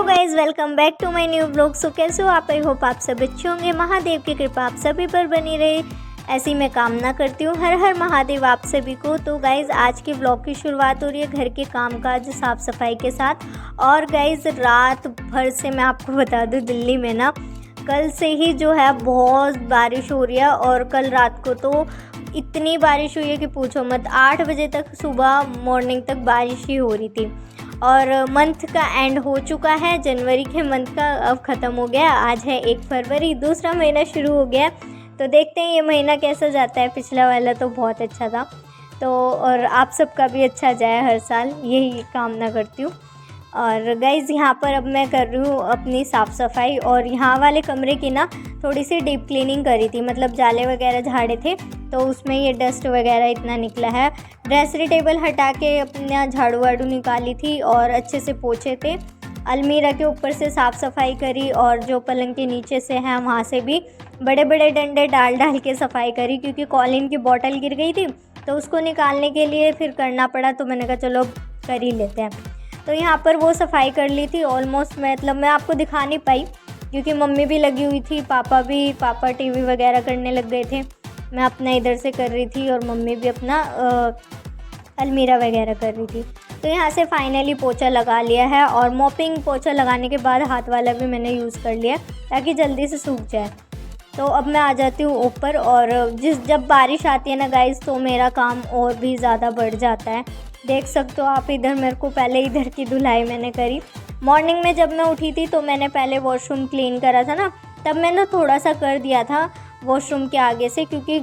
Guys welcome back to my new blog. So कैसे हो आप? आई होप आप सब अच्छे होंगे। महादेव की कृपा आप सभी पर बनी रहे, ऐसी मैं कामना करती हूँ। हर हर महादेव आप सभी को। तो गाइज आज के ब्लॉग की शुरुआत हो रही है घर के कामकाज साफ़ सफाई के साथ। और गाइज रात भर से मैं आपको बता दूँ, दिल्ली में ना कल से ही जो है बहुत बारिश हो रही है। और कल रात को तो इतनी बारिश हुई है कि पूछो मत। 8 बजे तक सुबह मॉर्निंग तक बारिश ही हो रही थी। और मंथ का एंड हो चुका है, जनवरी के मंथ का अब ख़त्म हो गया। आज है 1 फरवरी, दूसरा महीना शुरू हो गया। तो देखते हैं ये महीना कैसा जाता है। पिछला वाला तो बहुत अच्छा था। तो और आप सबका भी अच्छा जाए हर साल, यही कामना करती हूँ। और गाइज़ यहाँ पर अब मैं कर रही हूँ अपनी साफ़ सफाई। और यहाँ वाले कमरे की ना थोड़ी सी डीप क्लीनिंग करी थी, मतलब जाले वगैरह झाड़े थे तो उसमें ये डस्ट वगैरह इतना निकला है। ड्रेसरी टेबल हटा के अपना झाड़ू वाड़ू निकाली थी और अच्छे से पोछे थे। अलमीरा के ऊपर से साफ़ सफाई करी और जो पलंग के नीचे से है वहाँ से भी बड़े बड़े डंडे डाल के सफाई करी, क्योंकि कॉलिन की बोतल गिर गई थी तो उसको निकालने के लिए फिर करना पड़ा। तो मैंने कहा चलो कर ही लेते हैं। तो यहाँ पर वो सफाई कर ली थी ऑलमोस्ट। मतलब मैं आपको दिखा नहीं पाई क्योंकि मम्मी भी लगी हुई थी, पापा टीवी वगैरह करने लग गए थे। मैं अपना इधर से कर रही थी और मम्मी भी अपना अलमीरा वगैरह कर रही थी। तो यहाँ से फाइनली पोछा लगा लिया है। और मॉपिंग पोछा लगाने के बाद हाथ वाला भी मैंने यूज़ कर लिया ताकि जल्दी से सूख जाए। तो अब मैं आ जाती हूँ ऊपर। और जब बारिश आती है ना गाइस तो मेरा काम और भी ज़्यादा बढ़ जाता है। देख सकते हो आप इधर, मेरे को पहले इधर की धुलाई मैंने करी। मॉर्निंग में जब मैं उठी थी तो मैंने पहले वॉशरूम क्लीन करा था ना, तब मैंने थोड़ा सा कर दिया था वॉशरूम के आगे से, क्योंकि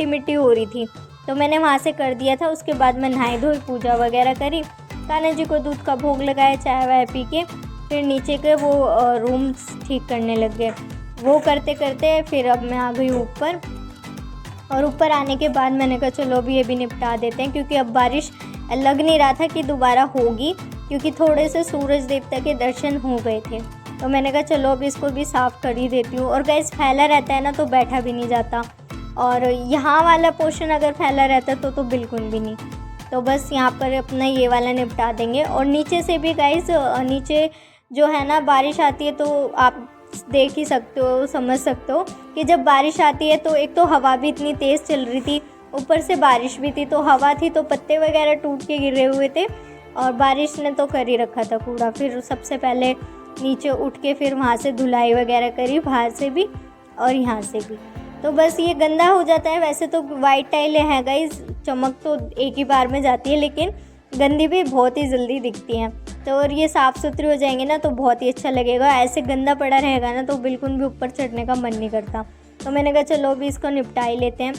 मिट्टी हो रही थी तो मैंने वहाँ से कर दिया था। उसके बाद मैं नहाई धोई, पूजा वगैरह करी, कान्हा जी को दूध का भोग लगाया, चाय वाय पी के फिर नीचे के वो रूम्स ठीक करने लग गए। वो करते करते फिर अब मैं आ गई ऊपर। और ऊपर आने के बाद मैंने कहा चलो अभी ये भी निपटा देते हैं, क्योंकि अब बारिश लग नहीं रहा था कि दोबारा होगी, क्योंकि थोड़े से सूरज देवता के दर्शन हो गए थे। तो मैंने कहा चलो अब इसको भी साफ़ कर ही देती हूँ। और गैस फैला रहता है ना तो बैठा भी नहीं जाता, और यहाँ वाला पोर्शन अगर फैला रहता तो बिल्कुल भी नहीं। तो बस यहाँ पर अपना ये वाला निपटा देंगे। और नीचे से भी गाइस, नीचे जो है ना बारिश आती है तो आप देख ही सकते हो, समझ सकते हो कि जब बारिश आती है तो एक तो हवा भी इतनी तेज़ चल रही थी, ऊपर से बारिश भी थी। तो हवा थी तो पत्ते वगैरह टूट के गिरे हुए थे और बारिश ने तो कर ही रखा था कूड़ा। फिर सबसे पहले नीचे उठ के फिर वहाँ से धुलाई वगैरह करी, बाहर से भी और यहाँ से भी। तो बस ये गंदा हो जाता है। वैसे तो वाइट टाइलें हैं गाइस, चमक तो एक ही बार में जाती है, लेकिन गंदी भी बहुत ही जल्दी दिखती हैं। तो और ये साफ़ सुथरी हो जाएंगे ना तो बहुत ही अच्छा लगेगा। ऐसे गंदा पड़ा रहेगा ना तो बिल्कुल भी ऊपर चढ़ने का मन नहीं करता। तो मैंने कहा चलो अभी इसको निपटा ही लेते हैं।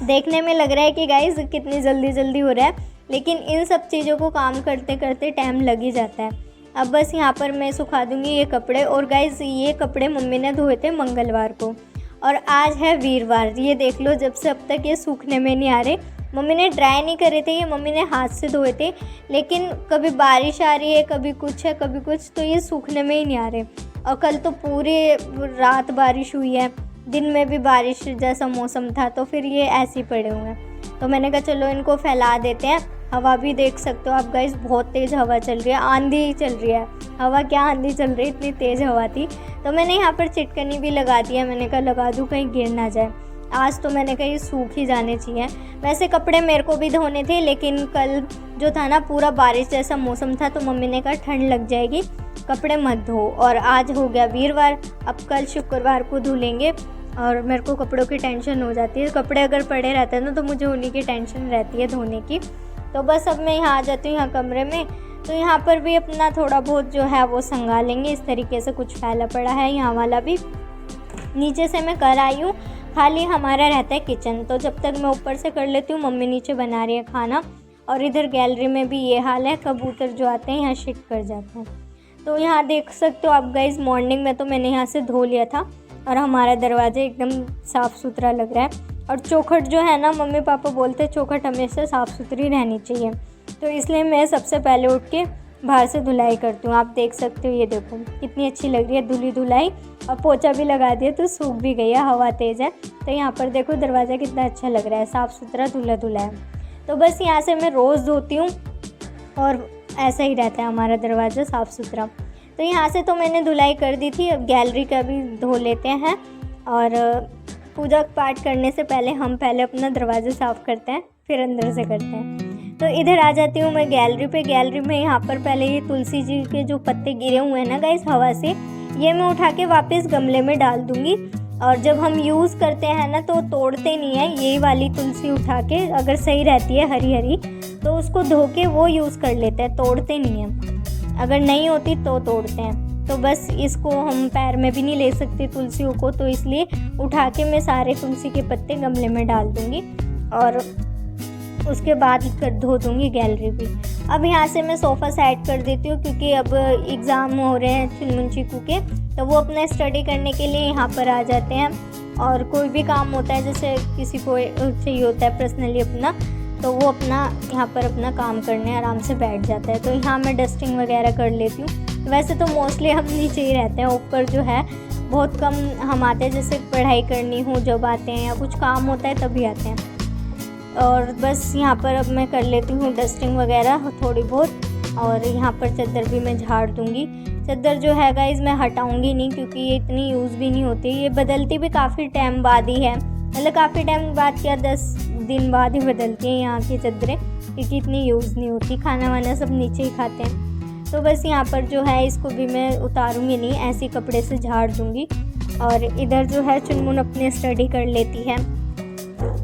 देखने में लग रहा है कि गाइस कितनी जल्दी हो रहा है, लेकिन इन सब चीज़ों को काम करते करते टाइम लग ही जाता है। अब बस यहाँ पर मैं सुखा दूँगी ये कपड़े। और गाइस ये कपड़े मम्मी ने धोए थे मंगलवार को और आज है वीरवार। ये देख लो, जब से अब तक ये सूखने में नहीं आ रहे। मम्मी ने ड्राई नहीं करे थे, ये मम्मी ने हाथ से धोए थे, लेकिन कभी बारिश आ रही है, कभी कुछ है, कभी कुछ, तो ये सूखने में ही नहीं आ रहे। और कल तो पूरे रात बारिश हुई है, दिन में भी बारिश जैसा मौसम था, तो फिर ये ऐसे ही पड़े हुए हैं। तो मैंने कहा चलो इनको फैला देते हैं। हवा भी देख सकते हो आप गाइस, बहुत तेज़ हवा चल रही है, आंधी चल रही है। हवा क्या आंधी चल रही है, इतनी तेज़ हवा थी। तो मैंने यहाँ पर चिटकनी भी लगा दी है, मैंने कहा लगा दूँ कहीं गिर ना जाए। आज तो मैंने कहा ये सूख ही जाने चाहिए। वैसे कपड़े मेरे को भी धोने थे, लेकिन कल जो था ना पूरा बारिश जैसा मौसम था तो मम्मी ने कहा ठंड लग जाएगी, कपड़े मत धो। और आज हो गया वीरवार, अब कल शुक्रवार को धुलेंगे। और मेरे को कपड़ों की टेंशन हो जाती है, कपड़े अगर पड़े रहते हैं ना तो मुझे उन्हीं की टेंशन रहती है धोने की। तो बस अब मैं यहाँ आ जाती हूँ यहाँ कमरे में। तो यहाँ पर भी अपना थोड़ा बहुत जो है वो संगा लेंगे। इस तरीके से कुछ फैला पड़ा है, यहाँ वाला भी नीचे से मैं कर आई हूँ। खाली हमारा रहता है किचन, तो जब तक मैं ऊपर से कर लेती हूँ, मम्मी नीचे बना रही है खाना। और इधर गैलरी में भी ये हाल है, कबूतर जो आते हैं यहाँ शिफ्ट कर जाते हैं। तो यहाँ देख सकते हो आप गाइस, मॉर्निंग में तो मैंने यहाँ से धो लिया था और हमारा दरवाज़ा एकदम साफ़ सुथरा लग रहा है। और चौखट जो है ना, मम्मी पापा बोलते हैं चौखट हमेशा साफ़ सुथरी रहनी चाहिए, तो इसलिए मैं सबसे पहले उठ के बाहर से धुलाई करती हूँ। आप देख सकते हो, ये देखो कितनी अच्छी लग रही है धुली धुलाई। और पोछा भी लगा दिया तो सूख भी गई है, हवा तेज़ है। तो यहाँ पर देखो दरवाज़ा कितना अच्छा लग रहा है, साफ़ सुथरा धुला धुला है। तो बस यहाँ से मैं रोज़ धोती हूँ और ऐसा ही रहता है हमारा दरवाज़ा साफ़ सुथरा। तो यहाँ से तो मैंने धुलाई कर दी थी, अब गैलरी का भी धो लेते हैं। और पूजा पाठ करने से पहले हम पहले अपना दरवाज़ा साफ़ करते हैं, फिर अंदर से करते हैं। तो इधर आ जाती हूँ मैं गैलरी पे। गैलरी में यहाँ पर पहले ये तुलसी जी के जो पत्ते गिरे हुए हैं ना गाइस हवा से, ये मैं उठा के वापस गमले में डाल दूँगी। और जब हम यूज़ करते हैं ना तो तोड़ते नहीं है, यही वाली तुलसी उठा के अगर सही रहती है हरी हरी तो उसको धो के वो यूज़ कर लेते हैं, तोड़ते नहीं हैं। अगर नहीं होती तो तोड़ते हैं। तो बस इसको हम पैर में भी नहीं ले सकते तुलसियों को, तो इसलिए उठा के मैं सारे तुलसी के पत्ते गमले में डाल दूँगी और उसके बाद धो दूँगी गैलरी भी। अब यहाँ से मैं सोफ़ा सेट कर देती हूँ क्योंकि अब एग्ज़ाम हो रहे हैं चुनमुन चीकू के, तो वो अपना स्टडी करने के लिए यहाँ पर आ जाते हैं। और कोई भी काम होता है, जैसे किसी को चाहिए होता है पर्सनली अपना, तो वो अपना यहाँ पर अपना काम करने आराम से बैठ जाता है। तो यहाँ मैं डस्टिंग वगैरह कर लेती हूँ। वैसे तो मोस्टली हम नीचे ही रहते हैं, ऊपर जो है बहुत कम हम आते हैं, जैसे पढ़ाई करनी हो जब आते हैं या कुछ काम होता है तभी आते हैं। और बस यहाँ पर अब मैं कर लेती हूँ डस्टिंग वगैरह थोड़ी बहुत। और यहाँ पर चादर भी मैं झाड़ दूँगी। चादर जो है गाइस मैं हटाऊँगी नहीं क्योंकि ये इतनी यूज़ भी नहीं होती, ये बदलती भी काफ़ी टाइम बाद ही है, मतलब काफ़ी टाइम बाद क्या 10 दिन बाद ही बदलती हैं यहाँ की चादरें, क्योंकि इतनी यूज़ नहीं होती, खाना वाना सब नीचे ही खाते हैं। तो बस यहाँ पर जो है इसको भी मैं उतारूँगी नहीं, ऐसे कपड़े से झाड़ दूँगी। और इधर जो है चुनमुन अपनी स्टडी कर लेती है।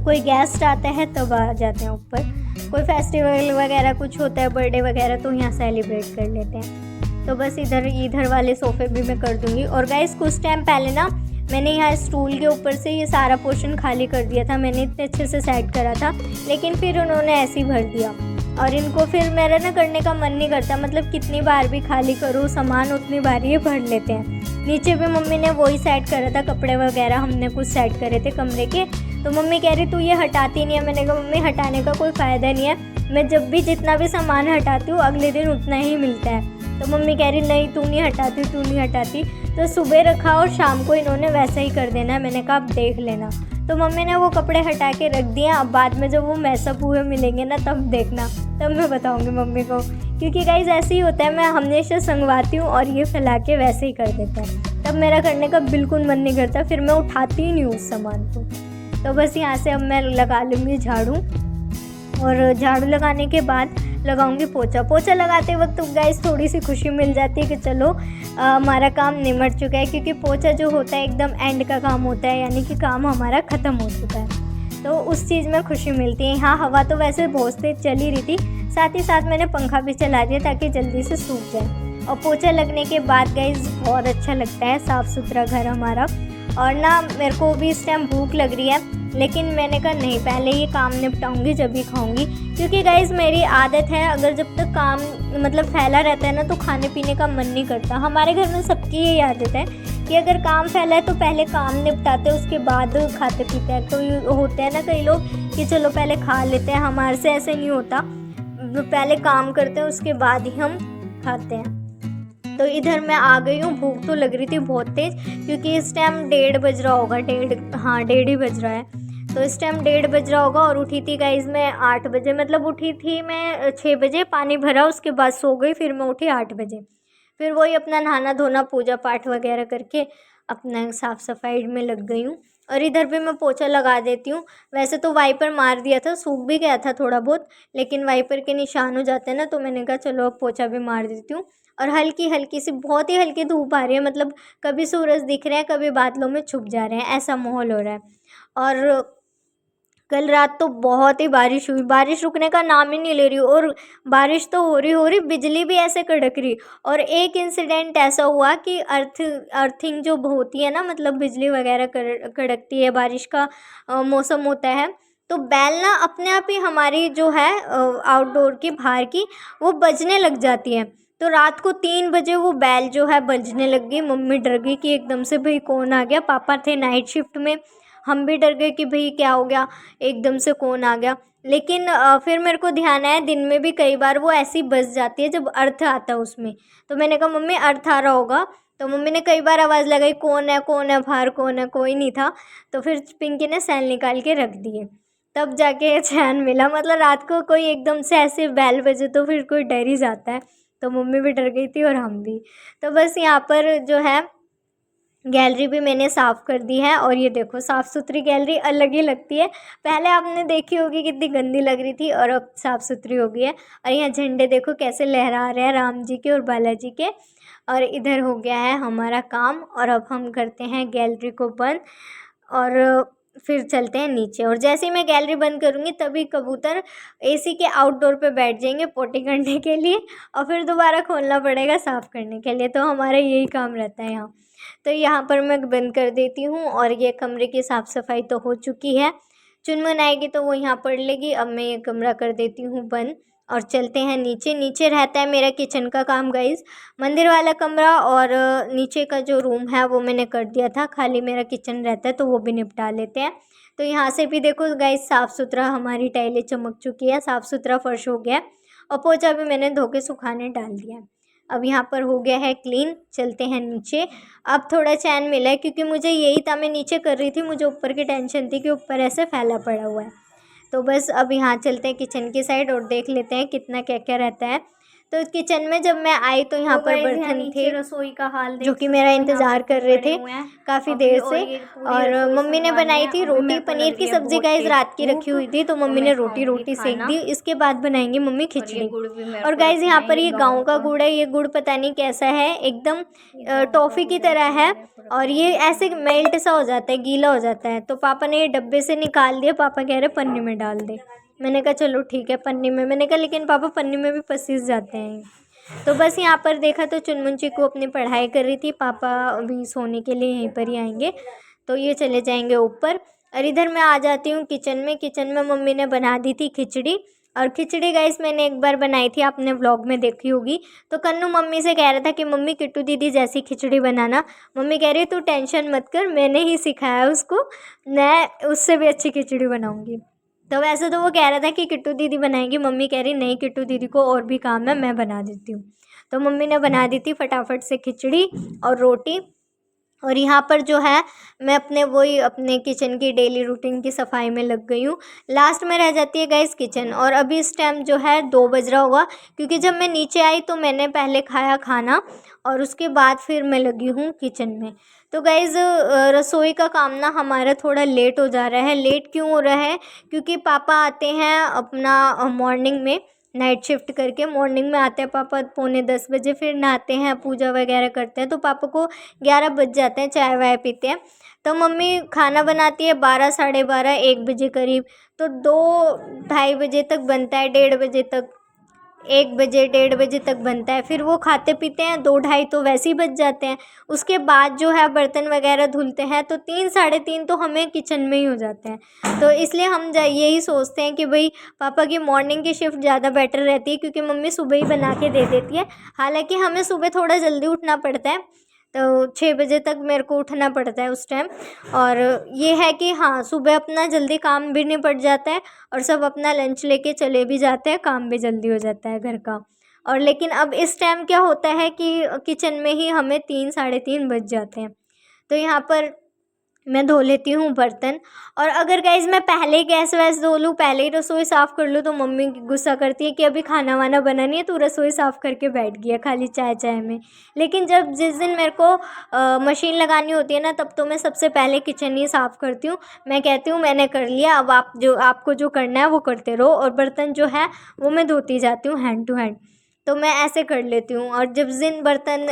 कोई गेस्ट आता है तब आ जाते हैं ऊपर, कोई फेस्टिवल वगैरह कुछ होता है, बर्थडे वगैरह, तो यहाँ सेलिब्रेट कर लेते हैं। तो बस इधर वाले सोफ़े भी मैं कर दूँगी। और गाइस कुछ टाइम पहले ना मैंने यहाँ स्टूल के ऊपर से ये सारा पोर्शन खाली कर दिया था, मैंने इतने अच्छे से सेट करा था, लेकिन फिर उन्होंने ऐसे ही भर दिया। और इनको फिर मेरा ना करने का मन नहीं करता, मतलब कितनी बार भी खाली करूँ सामान उतनी बार ये भर लेते हैं। नीचे भी मम्मी ने वही सेट करा था, कपड़े वगैरह हमने कुछ सेट करे थे कमरे के, तो मम्मी कह रही तू ये हटाती नहीं है। मैंने कहा मम्मी हटाने का कोई फ़ायदा नहीं है, मैं जब भी जितना भी सामान हटाती हूँ अगले दिन उतना ही मिलता है। तो मम्मी कह रही नहीं तू नहीं हटाती। तो सुबह रखा और शाम को इन्होंने वैसा ही कर देना। मैंने कहा अब देख लेना। तो मम्मी ने वो कपड़े हटा के रख दिए। अब बाद में जब वो मैसअप हुए मिलेंगे ना तब देखना, तब मैं बताऊंगी मम्मी को, क्योंकि गाइस ऐसे ही होता है, मैं हमेशा संगवाती हूँ और ये फैला के वैसे ही कर देते हैं, तब मेरा करने का बिल्कुल मन नहीं करता, फिर मैं उठाती ही नहीं उस सामान को। तो बस यहाँ से अब मैं लगा लूँगी झाड़ू, और झाड़ू लगाने के बाद लगाऊंगी पोछा लगाते वक्त तो गाइस थोड़ी सी खुशी मिल जाती है कि चलो हमारा काम निमट चुका है, क्योंकि पोछा जो होता है एकदम एंड का काम होता है, यानी कि काम हमारा ख़त्म हो चुका है, तो उस चीज़ में खुशी मिलती है। हाँ हवा तो वैसे बहुत तेज चल ही रही थी, साथ ही साथ मैंने पंखा भी चला दिया ताकि जल्दी से सूख जाए। और पोछा लगने के बाद गाइस बहुत अच्छा लगता है, साफ़ सुथरा घर हमारा। और ना मेरे को भी इस टाइम भूख लग रही है, लेकिन मैंने कहा नहीं पहले ये काम निपटाऊंगी जब भी खाऊंगी, क्योंकि गाइस मेरी आदत है अगर जब तक काम मतलब फैला रहता है ना तो खाने पीने का मन नहीं करता। हमारे घर में सबकी यही आदत है कि अगर काम फैला है तो पहले काम निपटाते हैं उसके बाद खाते पीते हैं। कोई होते हैं ना कई लोग कि चलो पहले खा लेते हैं, हमारे से ऐसे नहीं होता, पहले काम करते हैं उसके बाद ही हम खाते हैं। तो इधर मैं आ गई हूँ, भूख तो लग रही थी बहुत तेज़, क्योंकि इस टाइम 1:30 बज रहा होगा, 1:30 ही बज रहा है, तो इस टाइम 1:30 बज रहा होगा। और उठी थी गाइस मैं 8 बजे, मतलब उठी थी मैं 6 बजे, पानी भरा उसके बाद सो गई, फिर मैं उठी 8 बजे। फिर वही अपना नहाना धोना पूजा पाठ वगैरह करके अपना साफ़ सफाई में लग गई हूँ। और इधर भी मैं पोछा लगा देती हूँ। वैसे तो वाइपर मार दिया था, सूख भी गया था थोड़ा बहुत, लेकिन वाइपर के निशान हो जाते हैं ना, तो मैंने कहा चलो अब पोछा भी मार देती हूँ। और हल्की सी बहुत ही हल्की धूप आ रही है, मतलब कभी सूरज दिख रहे हैं कभी बादलों में छुप जा रहे हैं, ऐसा माहौल हो रहा है। और कल रात तो बहुत ही बारिश हुई, बारिश रुकने का नाम ही नहीं ले रही, और बारिश तो हो रही बिजली भी ऐसे कड़क रही। और एक इंसिडेंट ऐसा हुआ कि अर्थिंग जो होती है ना, मतलब बिजली वगैरह कड़कती है, बारिश का मौसम होता है, तो बैल ना अपने आप ही हमारी जो है आउटडोर की बाहर की वो बजने लग जाती है। तो रात को 3 बजे वो बैल जो है बजने लग गई। मम्मी डर गई कि एकदम से भाई कौन आ गया, पापा थे नाइट शिफ्ट में, हम भी डर गए कि भाई क्या हो गया, एकदम से कौन आ गया। लेकिन फिर मेरे को ध्यान आया दिन में भी कई बार वो ऐसी बज जाती है जब अर्थ आता है उसमें। तो मैंने कहा मम्मी अर्थ आ रहा होगा, तो मम्मी ने कई बार आवाज़ लगाई कौन है बाहर, कौन है, कोई नहीं था। तो फिर पिंकी ने सेल निकाल के रख दिए, तब जाके चैन मिला। मतलब रात को कोई एकदम से ऐसे बैल बजे तो फिर कोई डर ही जाता है। तो मम्मी भी डर गई थी और हम भी। तो बस यहाँ पर जो है गैलरी भी मैंने साफ़ कर दी है और ये देखो साफ़ सुथरी गैलरी अलग ही लगती है। पहले आपने देखी होगी कितनी गंदी लग रही थी और अब साफ़ सुथरी हो गई है। और यहाँ झंडे देखो कैसे लहरा रहे हैं राम जी के और बालाजी के। और इधर हो गया है हमारा काम और अब हम करते हैं गैलरी को बंद और फिर चलते हैं नीचे। और जैसे ही मैं गैलरी बंद करूँगी तभी कबूतर एसी के आउटडोर पे बैठ जाएंगे पोटी करने के लिए और फिर दोबारा खोलना पड़ेगा साफ़ करने के लिए। तो हमारा यही काम रहता है यहाँ। तो यहाँ पर मैं बंद कर देती हूँ और ये कमरे की साफ़ सफाई तो हो चुकी है। चुनमुन आएगी तो वो यहाँ पढ़ लेगी। अब मैं ये कमरा कर देती हूँ बंद और चलते हैं नीचे। नीचे रहता है मेरा किचन का काम गाइस। मंदिर वाला कमरा और नीचे का जो रूम है वो मैंने कर दिया था, खाली मेरा किचन रहता है तो वो भी निपटा लेते हैं। तो यहाँ से भी देखो गाइस साफ़ सुथरा, हमारी टाइलें चमक चुकी है, साफ़ सुथरा फर्श हो गया और पोछा भी मैंने धो के सुखाने डाल दिया है। अब यहाँ पर हो गया है क्लीन। चलते हैं नीचे। अब थोड़ा चैन मिला है क्योंकि मुझे यही था, मैं नीचे कर रही थी, मुझे ऊपर की टेंशन थी कि ऊपर ऐसे फैला पड़ा हुआ है। तो बस अब यहाँ चलते हैं किचन की साइड और देख लेते हैं कितना क्या क्या रहता है। तो किचन में जब मैं आई तो यहाँ पर बर्तन थे, रसोई का हाल जो कि मेरा इंतज़ार कर रहे थे काफ़ी देर से। और मम्मी ने बनाई थी रोटी, पनीर की सब्ज़ी गाइस रात की रखी हुई थी तो मम्मी ने रोटी सेक दी। इसके बाद बनाएंगी मम्मी खिचड़ी। और गाइस यहाँ पर ये गाँव का गुड़ है, ये गुड़ पता नहीं कैसा है, एकदम टॉफ़ी की तरह है और ये ऐसे मेल्ट सा हो जाता है, गीला हो जाता है। तो पापा ने ये डब्बे से निकाल दिया, पापा कह रहे पन्नी में डाल दे। मैंने कहा चलो ठीक है पन्नी में। मैंने कहा लेकिन पापा पन्नी में भी पसीज जाते हैं। तो बस यहाँ पर देखा तो चुनमुन चीकू अपनी पढ़ाई कर रही थी, पापा अभी सोने के लिए यहीं पर ही आएंगे तो ये चले जाएंगे ऊपर। और इधर मैं आ जाती हूँ किचन में। किचन में मम्मी ने बना दी थी खिचड़ी। और खिचड़ी गाइस मैंने एक बार बनाई थी, आपने व्लॉग में देखी होगी। तो कन्नू मम्मी से कह रहा था कि मम्मी किट्टू दीदी जैसी खिचड़ी बनाना। मम्मी कह रही तू टेंशन मत कर, मैंने ही सिखाया उसको, मैं उससे भी अच्छी खिचड़ी बनाऊँगी। तो वैसे तो वो कह रहा था कि किट्टू दीदी बनाएंगी, मम्मी कह रही नहीं किट्टू दीदी को और भी काम है, मैं बना देती हूँ। तो मम्मी ने बना दी थी फटाफट से खिचड़ी और रोटी। और यहाँ पर जो है मैं अपने किचन की डेली रूटीन की सफाई में लग गई हूँ। लास्ट में रह जाती है गाइस किचन। और अभी इस टाइम जो है 2 बज रहा होगा क्योंकि जब मैं नीचे आई तो मैंने पहले खाया खाना और उसके बाद फिर मैं लगी हूँ किचन में। तो गाइस रसोई का काम ना हमारा थोड़ा लेट हो जा रहा है। लेट क्यों हो रहा है? क्योंकि पापा आते हैं अपना मॉर्निंग में, नाइट शिफ्ट करके मॉर्निंग में आते हैं पापा 9:45 बजे, फिर नहाते हैं, पूजा वगैरह करते हैं तो पापा को 11 बज जाते हैं, चाय वाय पीते हैं। तो मम्मी खाना बनाती है 12, साढ़े 12, 1 बजे करीब। तो 2-2:30 बजे तक बनता है, 1:30 बजे तक, 1 बजे 1:30 बजे तक बनता है। फिर वो खाते पीते हैं 2-2:30 तो वैसे ही बच जाते हैं। उसके बाद जो है बर्तन वगैरह धुलते हैं तो 3, साढ़े 3 तो हमें किचन में ही हो जाते हैं। तो इसलिए हम यही सोचते हैं कि भाई पापा की मॉर्निंग की शिफ्ट ज़्यादा बेटर रहती है क्योंकि मम्मी सुबह ही बना के दे देती है। हालांकि हमें सुबह थोड़ा जल्दी उठना पड़ता है तो 6 बजे तक मेरे को उठना पड़ता है उस टाइम। और ये है कि हाँ सुबह अपना जल्दी काम भी निपट जाता है और सब अपना लंच लेके चले भी जाते हैं, काम भी जल्दी हो जाता है घर का। और लेकिन अब इस टाइम क्या होता है कि किचन में ही हमें 3, साढ़े 3 बज जाते हैं। तो यहाँ पर मैं धो लेती हूँ बर्तन। और अगर गाइज़ मैं पहले ही गैस वैस धो लूँ, पहले ही रसोई साफ़ कर लूँ तो मम्मी गुस्सा करती है कि अभी खाना वाना बना नहीं है, तू रसोई साफ़ करके बैठ गया खाली चाय में। लेकिन जिस दिन मेरे को मशीन लगानी होती है ना तब तो मैं सबसे पहले किचन ही साफ़ करती हूँ। मैं कहती हूँ मैंने कर लिया, अब आपको जो करना है वो करते रहो। और बर्तन जो है वो मैं धोती जाती हूँ हैंड टू हैंड। तो मैं ऐसे कर लेती हूँ। और जब दिन बर्तन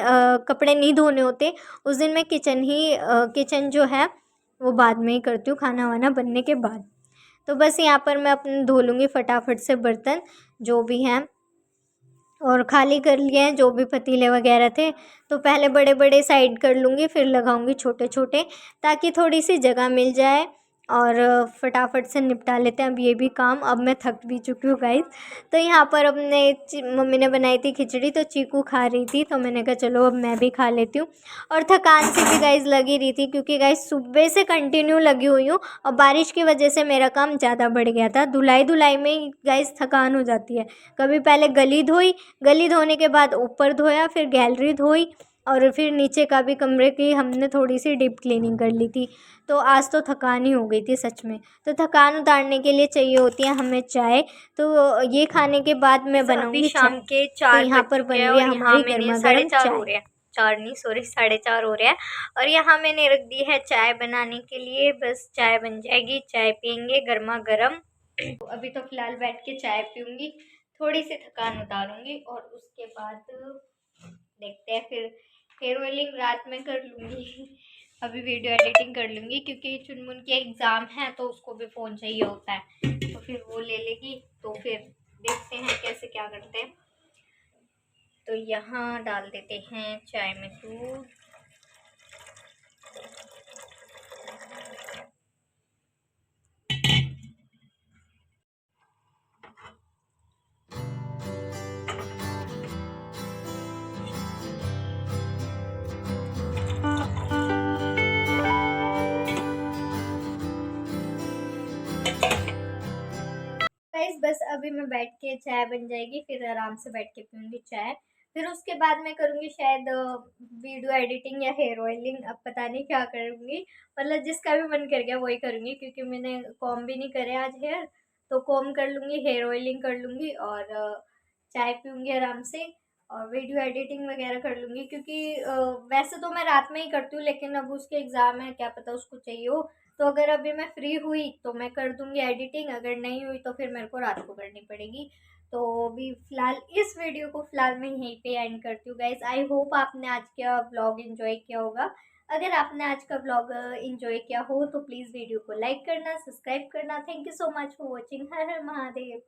कपड़े नहीं धोने होते उस दिन मैं किचन जो है वो बाद में ही करती हूँ, खाना वाना बनने के बाद। तो बस यहाँ पर मैं अपने धो लूँगी फटाफट से बर्तन जो भी हैं। और खाली कर लिए हैं जो भी पतीले वगैरह थे तो पहले बड़े बड़े साइड कर लूँगी, फिर लगाऊँगी छोटे छोटे ताकि थोड़ी सी जगह मिल जाए और फटाफट से निपटा लेते हैं अब ये भी काम। अब मैं थक भी चुकी हूँ गाइस। तो यहाँ पर मम्मी ने बनाई थी खिचड़ी तो चीकू खा रही थी तो मैंने कहा चलो अब मैं भी खा लेती हूँ। और थकान से भी गाइस लगी रही थी क्योंकि गाइस सुबह से कंटिन्यू लगी हुई हूँ और बारिश की वजह से मेरा काम ज़्यादा बढ़ गया था। धुलाई में गाइस थकान हो जाती है। कभी पहले गली धोई, गली धोने के बाद ऊपर धोया, फिर गैलरी धोई, और फिर नीचे का भी कमरे की हमने थोड़ी सी डीप क्लीनिंग कर ली थी। तो आज तो थकान ही हो गई थी सच में। तो थकान उतारने के लिए चाहिए होती है हमें चाय। तो ये खाने के बाद मैं बनाऊंगी शाम के तो 4 यहाँ बज पर चुके बन हैं रही है और यहाँ हमारी मैंने गर्मा साढ़े गर्म चार हो चाय। रहे हैं, 4 नहीं सॉरी 4:30 हो रहे हैं। और यहाँ मैंने रख दी है चाय बनाने के लिए, बस चाय बन जाएगी, चाय पियेंगे गर्मा गर्म। तो अभी तो फिलहाल बैठ के चाय पीऊंगी, थोड़ी सी थकान उतारूंगी और उसके बाद देखते हैं फिर हेयर ऑयलिंग रात में कर लूँगी। अभी वीडियो एडिटिंग कर लूँगी क्योंकि चुनमुन के एग्ज़ाम है तो उसको भी फ़ोन चाहिए होता है, तो फिर वो ले लेगी। तो फिर देखते हैं कैसे क्या करते हैं। तो यहाँ डाल देते हैं चाय में दूध। गाइस बस अभी मैं बैठ के चाय बन जाएगी फिर आराम से बैठ के पीऊंगी चाय। फिर उसके बाद मैं करूँगी शायद वीडियो एडिटिंग या हेयर ऑयलिंग, अब पता नहीं क्या करूँगी। मतलब जिसका भी मन कर गया वही करूँगी क्योंकि मैंने कॉम भी नहीं करे आज हेयर। तो कॉम कर लूँगी, हेयर ऑयलिंग कर लूँगी और चाय पीऊँगी आराम से और वीडियो एडिटिंग वगैरह कर लूँगी क्योंकि वैसे तो मैं रात में ही करती हूँ लेकिन अब उसके एग्ज़ाम है, क्या पता उसको चाहिए हो। तो अगर अभी मैं फ्री हुई तो मैं कर दूँगी एडिटिंग, अगर नहीं हुई तो फिर मेरे को रात को करनी पड़ेगी। तो अभी फ़िलहाल इस वीडियो को फ़िलहाल मैं यहीं पे एंड करती हूँ गाइज़। आई होप आपने आज का व्लॉग एन्जॉय किया होगा। अगर आपने आज का व्लॉग एन्जॉय किया हो तो प्लीज़ वीडियो को लाइक करना, सब्सक्राइब करना। Thank you so much for watching. Her her Mahadev.